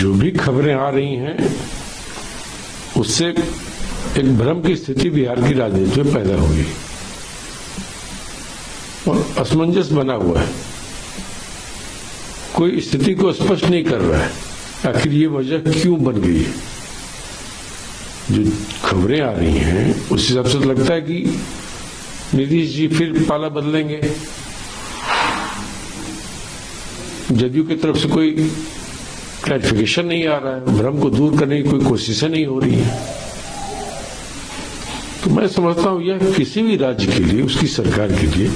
जो भी खबरें आ रही हैं उससे एक भ्रम की स्थिति बिहार की राजनीति में पैदा हुई और असमंजस बना हुआ है। कोई स्थिति को स्पष्ट नहीं कर रहा है आखिर ये वजह क्यों बन गई है। जो खबरें आ रही हैं उस हिसाब से लगता है कि नीतीश जी फिर पाला बदलेंगे। जदयू की तरफ से कोई क्लैरिफिकेशन नहीं आ रहा है, भ्रम को दूर करने की कोई कोशिशें नहीं हो रही है। तो मैं समझता हूं यह किसी भी राज्य के लिए, उसकी सरकार के लिए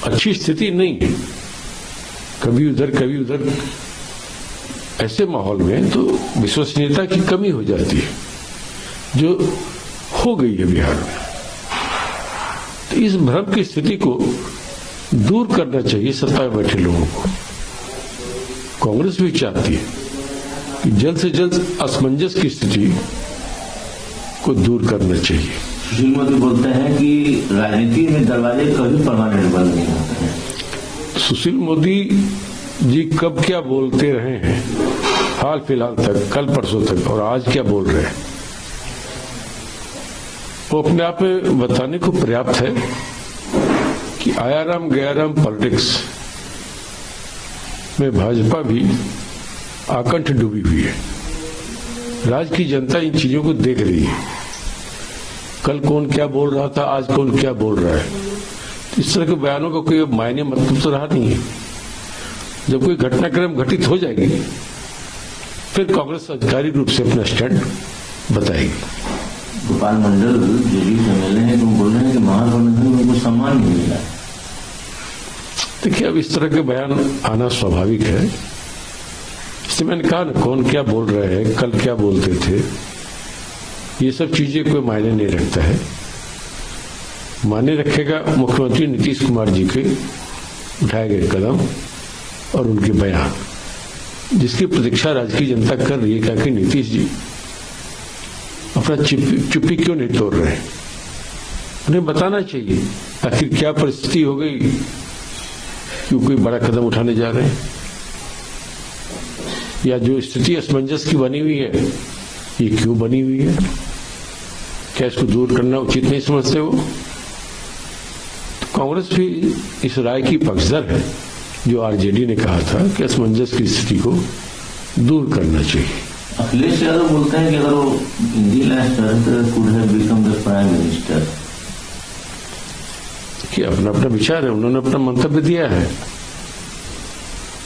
अच्छी स्थिति नहीं है। कभी उधर ऐसे माहौल में तो विश्वसनीयता की कमी हो जाती है जो हो गई है बिहार में। तो इस भ्रम की स्थिति को दूर करना चाहिए सत्ता में बैठे लोगों को। कांग्रेस भी चाहती है कि जल्द से जल्द असमंजस की स्थिति को दूर करना चाहिए। सुशील मोदी बोलते हैं कि राजनीति में दरवाजे कभी परमानेंट बंद नहीं होते हैं। सुशील मोदी जी कब क्या बोलते रहे हैं हाल फिलहाल तक, कल परसों तक, और आज क्या बोल रहे हैं वो अपने आप में बताने को पर्याप्त है कि आयाराम गयाराम पॉलिटिक्स में भाजपा भी आकंठ डूबी हुई है। राज्य की जनता इन चीजों को देख रही है। कल कौन क्या बोल रहा था, आज कौन क्या बोल रहा है। इस तरह के बयानों का कोई मायने मतलब तो रहा नहीं है। जब कोई घटनाक्रम घटित हो जाएगी फिर कांग्रेस आधिकारिक रूप से अपना स्टैंड बताएगी। गोपाल मंडल जेडीयू से मिले हैं, तुम बोल रहे हैं कि महागठबंधन में उनको सम्मान नहीं मिला। देखिए, अब इस तरह के बयान आना स्वाभाविक है। इससे मैंने कहा ना, कौन क्या बोल रहे हैं, कल क्या बोलते थे, ये सब चीजें कोई मायने नहीं रखता है। मायने रखेगा मुख्यमंत्री नीतीश कुमार जी के उठाए गए कदम और उनके बयान, जिसकी प्रतीक्षा राज्य की जनता कर रही है। कि नीतीश जी अपना चुप्पी क्यों नहीं तोड़ रहे हैं। उन्हें बताना चाहिए आखिर क्या परिस्थिति हो गई, क्यों कोई बड़ा कदम उठाने जा रहे हैं, या जो स्थिति असमंजस की बनी हुई है ये क्यों बनी हुई है, क्या इसको दूर करना उचित नहीं समझते वो। तो कांग्रेस भी इस राय की पक्षधर है जो आरजेडी ने कहा था कि असमंजस की स्थिति को दूर करना चाहिए। अखिलेश यादव बोलते हैं कि अगर वो Hindi language could have become the prime minister. कि अपना अपना विचार है, उन्होंने अपना मंतव्य दिया है।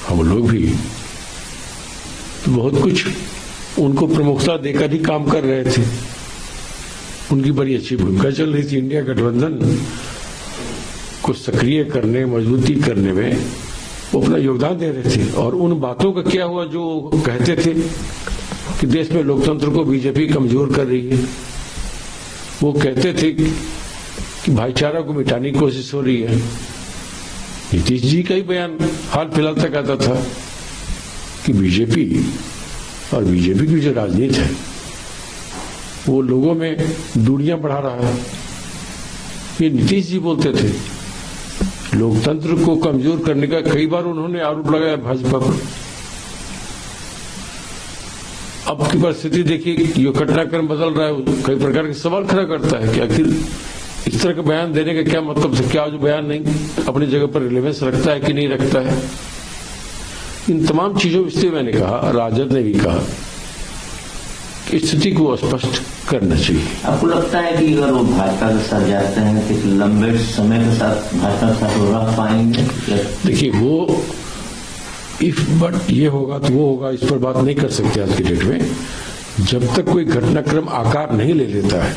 हम लोग भी तो बहुत कुछ उनको प्रमुखता देकर ही काम कर रहे थे। उनकी बड़ी अच्छी भूमिका चल रही थी। इंडिया गठबंधन को सक्रिय करने, मजबूती करने में वो अपना योगदान दे रहे थे। और उन बातों का क्या हुआ जो कहते थे कि देश में लोकतंत्र को बीजेपी कमजोर कर रही है। वो कहते थे कि भाईचारा को मिटाने की कोशिश हो रही है। नीतीश जी का ही बयान हाल फिलहाल तक आता था कि बीजेपी और बीजेपी की जो राजनीति है वो लोगों में दूरियां बढ़ा रहा है। ये नीतीश जी बोलते थे। लोकतंत्र को कमजोर करने का कई बार उन्होंने आरोप लगाया भाजपा पर। अब की परिस्थिति देखिए, ये घटनाक्रम बदल रहा है, कई प्रकार के सवाल खड़ा करता है कि आखिर इस तरह का बयान देने का क्या मतलब है। क्या जो बयान नहीं अपनी जगह पर रिलेवेंस रखता है कि नहीं रखता है। इन तमाम चीजों से मैंने कहा, राजद ने भी कहा कि स्थिति को स्पष्ट करना चाहिए। आपको लगता है कि अगर वो भाजपा के साथ जाते हैं तो लंबे समय के साथ भाजपा के साथ रह पाएंगे? देखिए, वो इफ बट ये होगा तो वो होगा, इस पर बात नहीं कर सकते आज की डेट में। जब तक कोई घटनाक्रम आकार नहीं ले लेता है,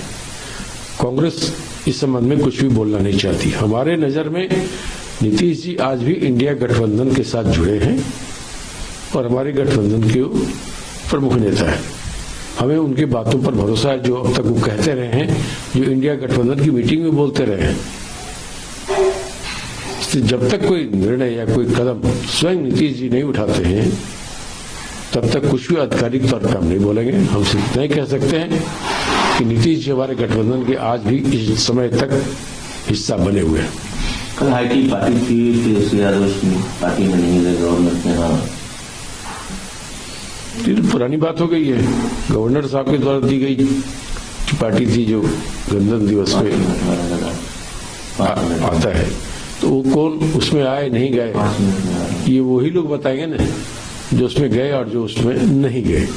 कांग्रेस इस संबंध में कुछ भी बोलना नहीं चाहती। हमारे नजर में नीतीश जी आज भी इंडिया गठबंधन के साथ जुड़े हैं और हमारे गठबंधन के प्रमुख नेता है। हमें उनकी बातों पर भरोसा है जो अब तक वो कहते रहे हैं, जो इंडिया गठबंधन की मीटिंग में बोलते रहे हैं। जब तक कोई निर्णय या कोई कदम स्वयं नीतीश जी नहीं उठाते हैं तब तक कुछ भी आधिकारिक तौर पर हम नहीं बोलेंगे। हम सिर्फ इतना ही कह सकते हैं कि नीतीश जी हमारे गठबंधन के आज भी इस समय तक हिस्सा बने हुए हैं। कल हाईटी पार्टी थी, यादव पार्टी में नहीं गए, गवर्नमेंट में। ये तो पुरानी बात हो गई है, गवर्नर साहब के द्वारा दी गई पार्टी थी जो गणतंत्र दिवस में आता है, तो वो कौन उसमें आए नहीं गए ये वही लोग बताएंगे ना जो उसमें गए और जो उसमें नहीं गए।